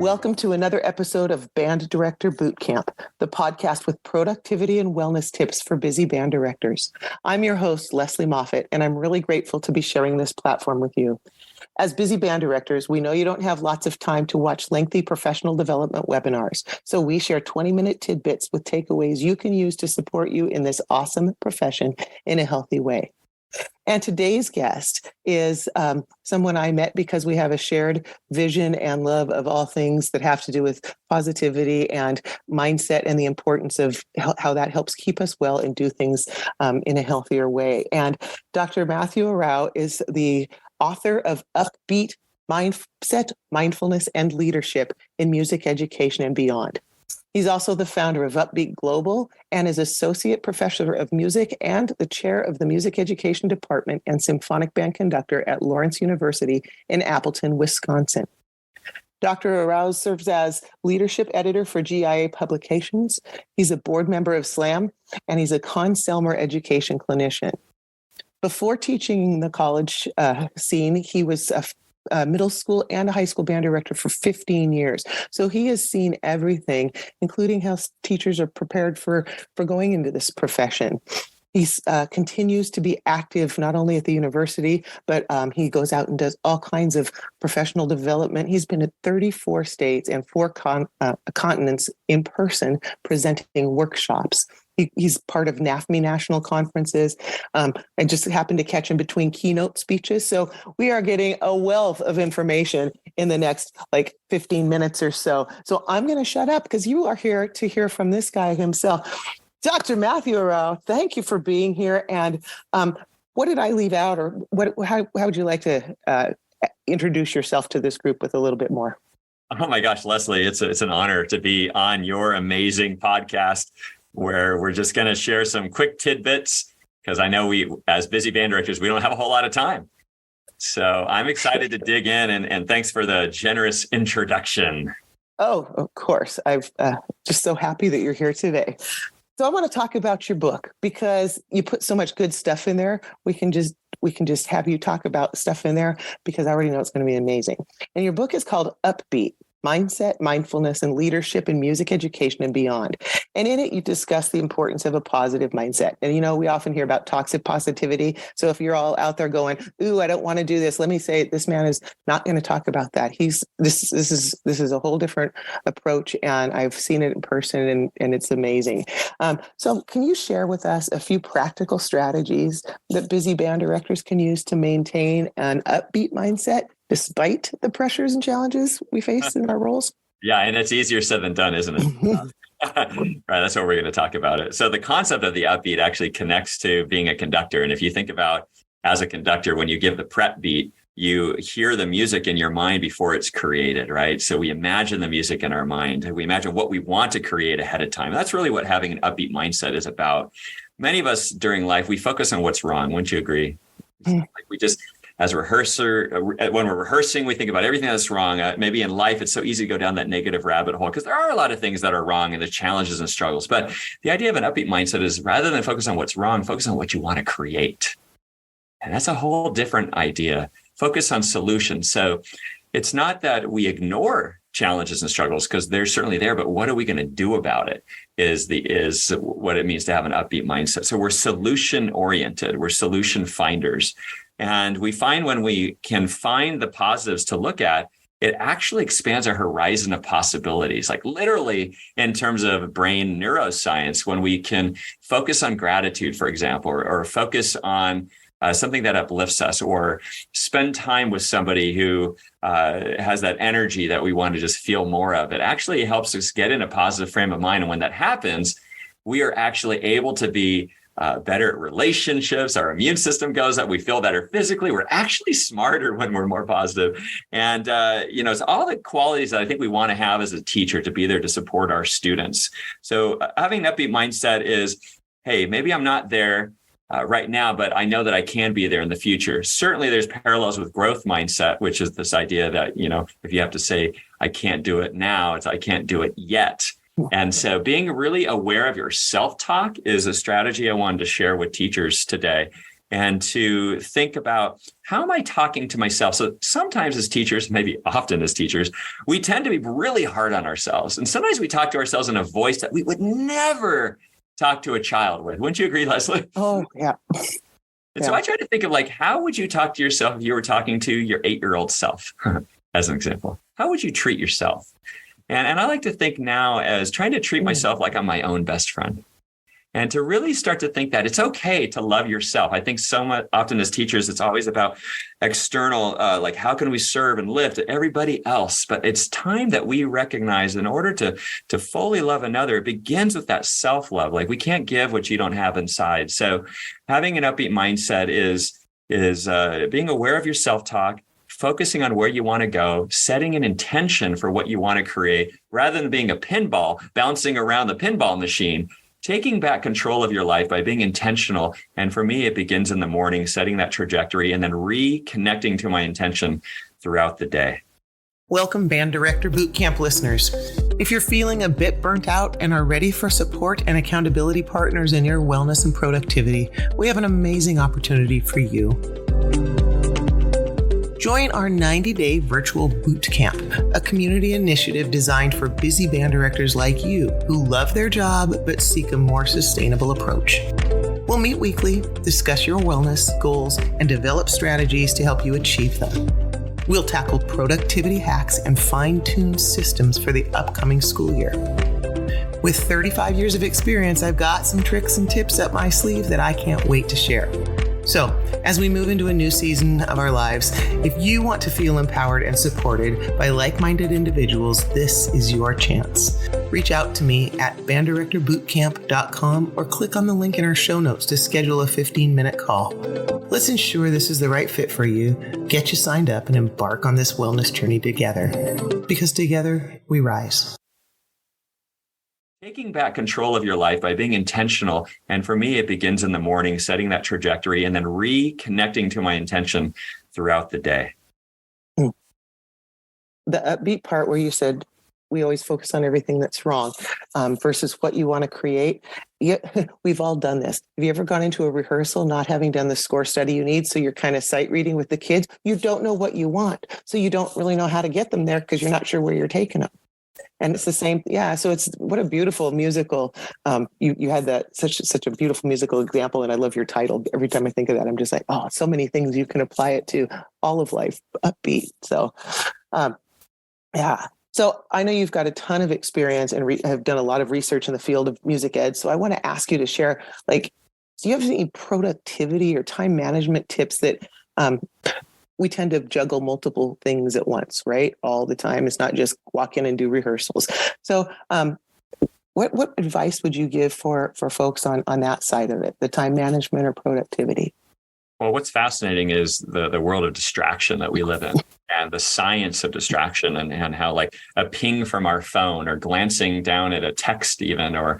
Welcome to another episode of Band Director Boot Camp, the podcast with productivity and wellness tips for busy band directors. I'm your host, Leslie Moffett, and I'm really grateful to be sharing this platform with you. As busy band directors, we know you don't have lots of time to watch lengthy professional development webinars, so we share 20-minute tidbits with takeaways you can use to support you in this awesome profession in a healthy way. And today's guest is someone I met because we have a shared vision and love of all things that have to do with positivity and mindset and the importance of how that helps keep us well and do things in a healthier way. And Dr. Matthew Arau is the author of Upbeat, Mindset, Mindfulness, and Leadership in Music Education and Beyond. He's also the founder of Upbeat Global and is Associate Professor of Music and the Chair of the Music Education Department and Symphonic Band Conductor at Lawrence University in Appleton, Wisconsin. Dr. Arau serves as Leadership Editor for GIA Publications. He's a board member of SLAM, and he's a Conn-Selmer education clinician. Before teaching the college scene, he was a middle school and a high school band director for 15 years. So he has seen everything, including how teachers are prepared for going into this profession. He continues to be active not only at the university, but he goes out and does all kinds of professional development. He's been at 34 states and 4 continents in person presenting workshops. He's part of NAFME national conferences. I just happened to catch him between keynote speeches. So we are getting a wealth of information in the next 15 minutes or so. So I'm going to shut up because you are here to hear from this guy himself. Dr. Matthew Arau, thank you for being here. And what did I leave out, or how would you like to introduce yourself to this group with a little bit more? Oh my gosh, Leslie, it's an honor to be on your amazing podcast, where we're just going to share some quick tidbits, because I know we, as busy band directors, we don't have a whole lot of time. So I'm excited to dig in, and thanks for the generous introduction. Oh, of course. I'm just so happy that you're here today. So I want to talk about your book because you put so much good stuff in there. We can just have you talk about stuff in there because I already know it's going to be amazing. And your book is called Upbeat, Mindset, Mindfulness, and Leadership in Music Education and Beyond. And in it, you discuss the importance of a positive mindset. And, we often hear about toxic positivity. So if you're all out there going, ooh, I don't want to do this, let me say this man is not going to talk about that. This is a whole different approach. And I've seen it in person and it's amazing. So can you share with us a few practical strategies that busy band directors can use to maintain an upbeat mindset despite the pressures and challenges we face in our roles? Yeah, and it's easier said than done, isn't it? Right, that's what we're going to talk about it. So the concept of the upbeat actually connects to being a conductor. And if you think about, as a conductor, when you give the prep beat, you hear the music in your mind before it's created, right? So we imagine the music in our mind. We imagine what we want to create ahead of time. That's really what having an upbeat mindset is about. Many of us during life, we focus on what's wrong. Wouldn't you agree? We just... As a rehearser, when we're rehearsing, we think about everything that's wrong. Maybe in life, it's so easy to go down that negative rabbit hole because there are a lot of things that are wrong and the challenges and struggles. But the idea of an upbeat mindset is, rather than focus on what's wrong, focus on what you want to create. And that's a whole different idea. Focus on solutions. So it's not that we ignore challenges and struggles, because they're certainly there, but what are we going to do about it is what it means to have an upbeat mindset. So we're solution oriented. We're solution finders. And we find when we can find the positives to look at, it actually expands our horizon of possibilities, like literally in terms of brain neuroscience, when we can focus on gratitude, for example, or focus on something that uplifts us, or spend time with somebody who has that energy that we want to just feel more of. It actually helps us get in a positive frame of mind. And when that happens, we are actually able to be better at relationships. Our immune system goes up. We feel better physically. We're actually smarter when we're more positive. And, it's all the qualities that I think we want to have as a teacher to be there to support our students. So having an upbeat mindset is, hey, maybe I'm not there right now, but I know that I can be there in the future. Certainly there's parallels with growth mindset, which is this idea that, if you have to say, I can't do it now, it's I can't do it yet. And so being really aware of your self-talk is a strategy I wanted to share with teachers today. and to think about, how am I talking to myself? So sometimes as teachers, maybe often as teachers, we tend to be really hard on ourselves. And sometimes we talk to ourselves in a voice that we would never talk to a child with. Wouldn't you agree, Leslie? Oh, yeah. And so I try to think of like, how would you talk to yourself if you were talking to your 8-year-old self, as an example? How would you treat yourself? And I like to think now as trying to treat myself like I'm my own best friend. And to really start to think that it's okay to love yourself. I think so much often as teachers, it's always about external, like how can we serve and lift everybody else? But it's time that we recognize in order to fully love another, it begins with that self-love. Like we can't give what you don't have inside. So having an upbeat mindset is being aware of your self-talk, focusing on where you want to go, setting an intention for what you want to create, rather than being a pinball bouncing around the pinball machine. Taking back control of your life by being intentional. And for me, it begins in the morning, setting that trajectory and then reconnecting to my intention throughout the day. Welcome, Band Director Bootcamp listeners. If you're feeling a bit burnt out and are ready for support and accountability partners in your wellness and productivity, we have an amazing opportunity for you. Join our 90-day virtual boot camp, a community initiative designed for busy band directors like you who love their job but seek a more sustainable approach. We'll meet weekly, discuss your wellness goals, and develop strategies to help you achieve them. We'll tackle productivity hacks and fine-tune systems for the upcoming school year. With 35 years of experience, I've got some tricks and tips up my sleeve that I can't wait to share. So, as we move into a new season of our lives, if you want to feel empowered and supported by like-minded individuals, this is your chance. Reach out to me at banddirectorbootcamp.com or click on the link in our show notes to schedule a 15-minute call. Let's ensure this is the right fit for you, get you signed up, and embark on this wellness journey together. Because together, we rise. Taking back control of your life by being intentional. And for me, it begins in the morning, setting that trajectory and then reconnecting to my intention throughout the day. The upbeat part where you said, we always focus on everything that's wrong versus what you want to create. Yeah, we've all done this. Have you ever gone into a rehearsal not having done the score study you need? So you're kind of sight reading with the kids. You don't know what you want. So you don't really know how to get them there because you're not sure where you're taking them. And it's the same. Yeah. So it's what a beautiful musical. You had that such a beautiful musical example. And I love your title. Every time I think of that, I'm just like, oh, so many things you can apply it to, all of life, upbeat. So, yeah. So I know you've got a ton of experience and have done a lot of research in the field of music ed. So I want to ask you to share, like, do you have any productivity or time management tips that we tend to juggle multiple things at once, right? All the time. It's not just walk in and do rehearsals. So what advice would you give for folks on that side of it, the time management or productivity? Well, what's fascinating is the world of distraction that we live in and the science of distraction and how like a ping from our phone or glancing down at a text even or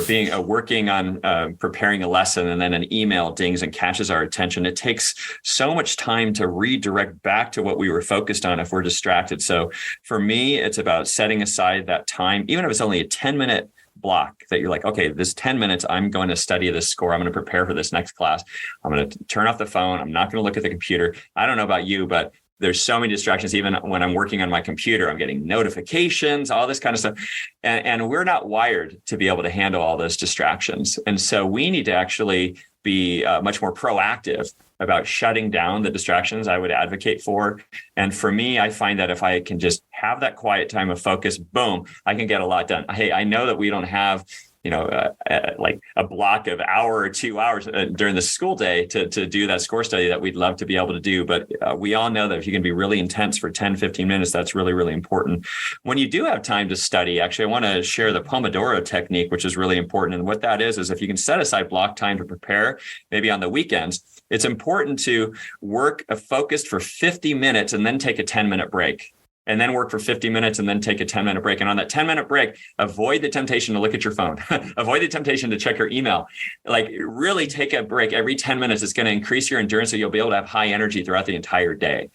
being working on preparing a lesson and then an email dings and catches our attention. It takes so much time to redirect back to what we were focused on if we're distracted. So for me, it's about setting aside that time, even if it's only a 10-minute block that you're like, okay, this 10 minutes, I'm going to study this score. I'm going to prepare for this next class. I'm going to turn off the phone. I'm not going to look at the computer. I don't know about you, but there's so many distractions. Even when I'm working on my computer, I'm getting notifications, all this kind of stuff. And we're not wired to be able to handle all those distractions. And so we need to actually be much more proactive about shutting down the distractions I would advocate for. And for me, I find that if I can just have that quiet time of focus, boom, I can get a lot done. Hey, I know that we don't have, like a block of hour or 2 hours during the school day to do that score study that we'd love to be able to do. But we all know that if you can be really intense for 10, 15 minutes, that's really, really important. When you do have time to study, actually, I want to share the Pomodoro technique, which is really important. And what that is if you can set aside block time to prepare, maybe on the weekends, it's important to work focused for 50 minutes and then take a 10-minute break. And then work for 50 minutes and then take a 10-minute break. And on that 10-minute break, avoid the temptation to look at your phone, avoid the temptation to check your email. Like really take a break every 10 minutes. It's going to increase your endurance so you'll be able to have high energy throughout the entire day.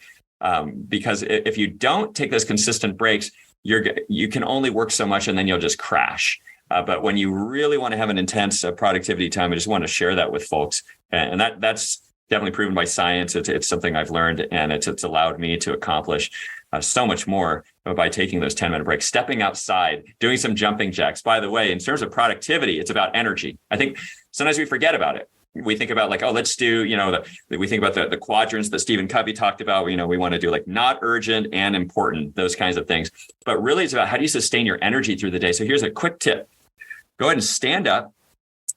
Because if you don't take those consistent breaks, you can only work so much and then you'll just crash. But when you really want to have an intense productivity time, I just want to share that with folks. And that's definitely proven by science. It's something I've learned, and it's allowed me to accomplish so much more by taking those 10-minute breaks, stepping outside, doing some jumping jacks. By the way, in terms of productivity, it's about energy. I think sometimes we forget about it. We think about like, oh, let's do, we think about the quadrants that Stephen Covey talked about. We want to do like not urgent and important, those kinds of things. But really it's about how do you sustain your energy through the day? So here's a quick tip. Go ahead and stand up.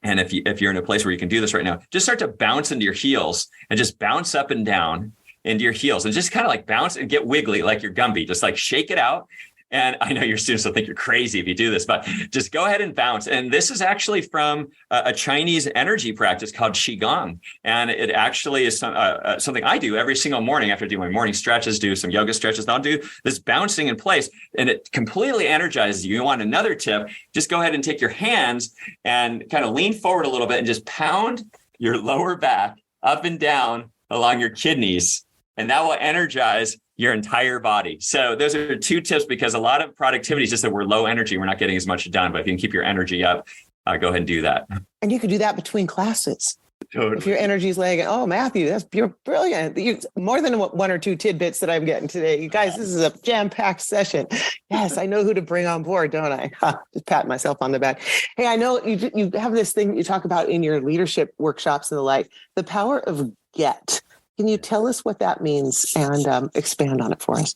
And if you're in a place where you can do this right now, just start to bounce into your heels and just bounce up and down into your heels and just kind of like bounce and get wiggly like your Gumby, just like shake it out. And I know your students will think you're crazy if you do this, but just go ahead and bounce. And this is actually from a Chinese energy practice called Qigong. And it actually is something I do every single morning after I do my morning stretches, do some yoga stretches. And I'll do this bouncing in place, and it completely energizes you. You want another tip? Just go ahead and take your hands and kind of lean forward a little bit and just pound your lower back up and down along your kidneys. And that will energize your entire body. So those are 2 tips, because a lot of productivity is just that we're low energy. We're not getting as much done. But if you can keep your energy up, go ahead and do that. And you could do that between classes. Totally. If your energy is lagging, oh, Matthew, you're brilliant. More than 1 or 2 tidbits that I'm getting today. You guys, this is a jam-packed session. Yes, I know who to bring on board, don't I? Just pat myself on the back. Hey, I know you have this thing you talk about in your leadership workshops and the like, the power of get. Can you tell us what that means and expand on it for us?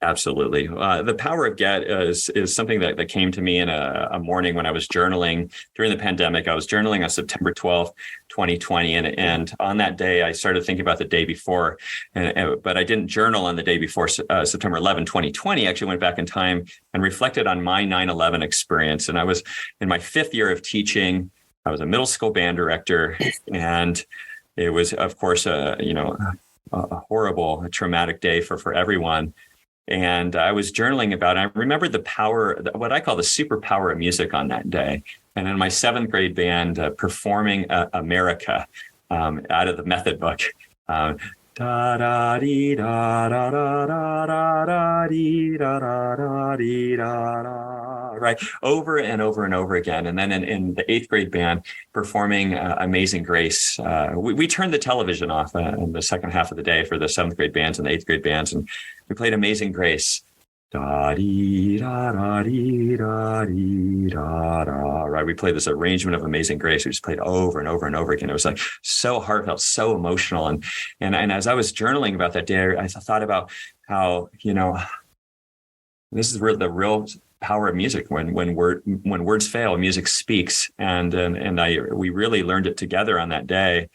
Absolutely. The power of get is something that came to me in a morning when I was journaling during the pandemic. I was journaling on September 12th, 2020. And on that day, I started thinking about the day before, but I didn't journal on the day before September 11, 2020. I actually went back in time and reflected on my 9/11 experience. And I was in my 5th year of teaching. I was a middle school band director, and it was, of course, a horrible, traumatic day for everyone. And I was journaling about it. I remembered the power, what I call the superpower of music on that day. And in my 7th grade band, performing America out of the method book. Da da dee da da da da da dee da da da dee da da, right, over and over and over again. And then in the 8th grade band, performing Amazing Grace. We turned the television off in the second half of the day for the 7th grade bands and the 8th grade bands, and we played Amazing Grace. Da dee da da dee da dee da da. Right, we played this arrangement of Amazing Grace. We just played over and over and over again. It was like so heartfelt, so emotional. And as I was journaling about that day, I thought about how this is the real power of music. When words fail, music speaks. And we really learned it together on that day,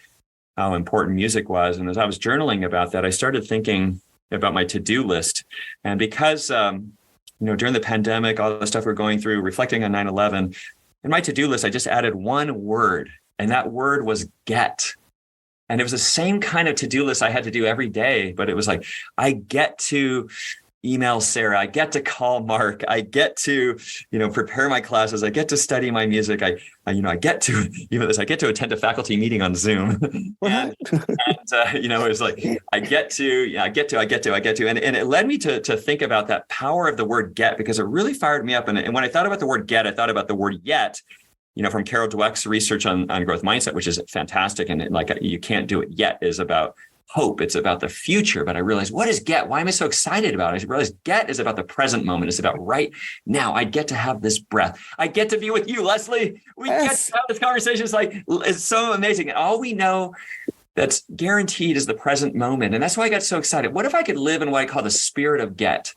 how important music was. And as I was journaling about that, I started thinking about my to-do list. And because, during the pandemic, all the stuff we're going through, reflecting on 9/11, in my to-do list, I just added 1 word, and that word was get. And it was the same kind of to-do list I had to do every day, but it was like, I get to email Sarah, I get to call Mark, I get to, prepare my classes, I get to study my music, I get to, I get to attend a faculty meeting on Zoom. and it was like, I get to, and it led me to think about that power of the word get, because it really fired me up. And when I thought about the word get, I thought about the word yet, from Carol Dweck's research on growth mindset, which is fantastic. And you can't do it yet is about hope. It's about the future. But I realized, what is get? Why am I so excited about it? I realized get is about the present moment. It's about right now. I get to have this breath. I get to be with you, Leslie. We get to have this conversation. It's so amazing. And all we know that's guaranteed is the present moment. And that's why I got so excited. What if I could live in what I call the spirit of get,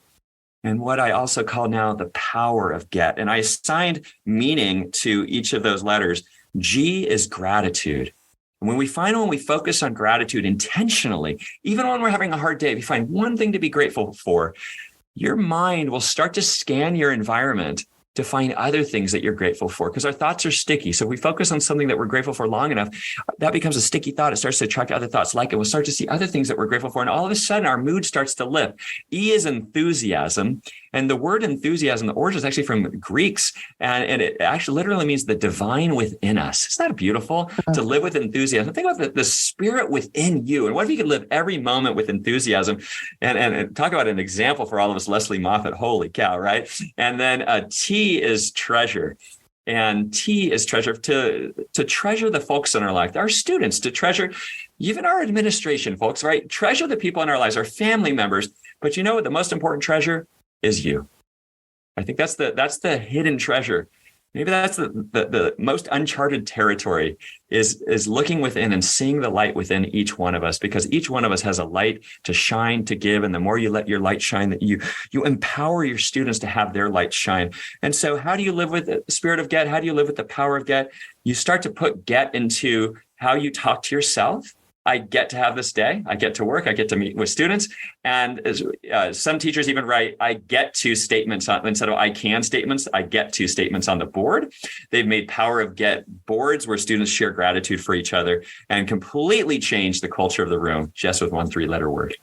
and what I also call now the power of get? And I assigned meaning to each of those letters. G is gratitude. And when we focus on gratitude intentionally, even when we're having a hard day, if you find one thing to be grateful for, your mind will start to scan your environment to find other things that you're grateful for, because our thoughts are sticky. So if we focus on something that we're grateful for long enough, that becomes a sticky thought. It starts to attract other thoughts like it. We'll start to see other things that we're grateful for. And all of a sudden, our mood starts to lift. E is enthusiasm. And the word enthusiasm, the origin is actually from Greeks. And it actually literally means the divine within us. Isn't that beautiful? To live with enthusiasm. Think about the spirit within you. And what if you could live every moment with enthusiasm? And talk about an example for all of us, Leslie Moffat. Holy cow, right? And then T is treasure. And T is treasure, to treasure the folks in our life, our students, to treasure even our administration, folks, right? Treasure the people in our lives, our family members. But you know what? The most important treasure is you. I think that's the hidden treasure. Maybe that's the most uncharted territory is looking within and seeing the light within each one of us, because each one of us has a light to shine, to give. And the more you let your light shine, that you empower your students to have their light shine. And so how do you live with the spirit of get? How do you live with the power of get? You start to put get into how you talk to yourself. I get to have this day. I get to work. I get to meet with students. And as some teachers even write, I get to statements on, instead of I can statements, I get to statements on the board. They've made power of get boards where students share gratitude for each other and completely changed the culture of the room just with one 3-letter word.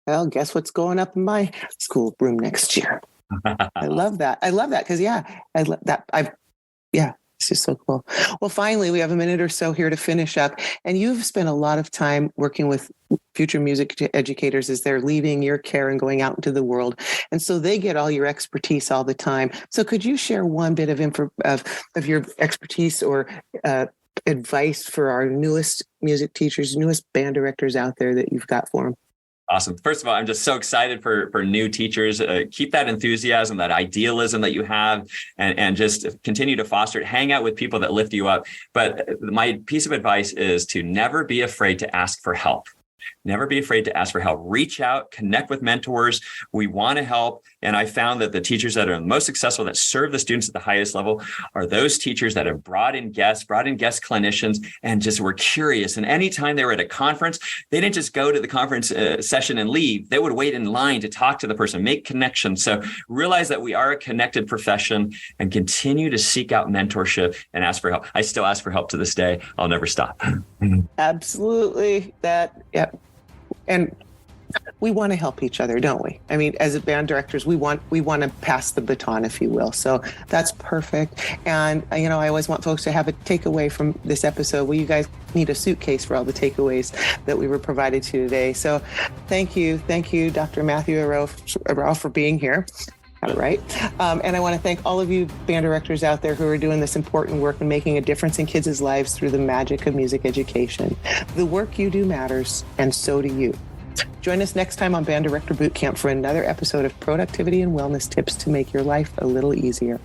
Well, guess what's going up in my school room next year? I love that. I love that because, I love that. It's just so cool. Well, finally, we have a minute or so here to finish up. And you've spent a lot of time working with future music educators as they're leaving your care and going out into the world. And so they get all your expertise all the time. So could you share one bit of your expertise or advice for our newest music teachers, newest band directors out there that you've got for them? Awesome. First of all, I'm just so excited for new teachers. Keep that enthusiasm, that idealism that you have, and just continue to foster it. Hang out with people that lift you up. But my piece of advice is to never be afraid to ask for help. Never be afraid to ask for help. Reach out, connect with mentors. We want to help. And I found that the teachers that are the most successful, that serve the students at the highest level, are those teachers that have brought in guest clinicians, and just were curious. And anytime they were at a conference, they didn't just go to the conference session and leave. They would wait in line to talk to the person, make connections. So realize that we are a connected profession, and continue to seek out mentorship and ask for help. I still ask for help to this day. I'll never stop. Absolutely. And we want to help each other, don't we? I mean, as band directors, we want to pass the baton, if you will. So that's perfect. And, I always want folks to have a takeaway from this episode. Well, you guys need a suitcase for all the takeaways that we were provided to today. So thank you, Dr. Matthew Arau, for being here. Got it right. And I want to thank all of you band directors out there who are doing this important work and making a difference in kids' lives through the magic of music education. The work you do matters, and so do you. Join us next time on Band Director Bootcamp for another episode of productivity and wellness tips to make your life a little easier.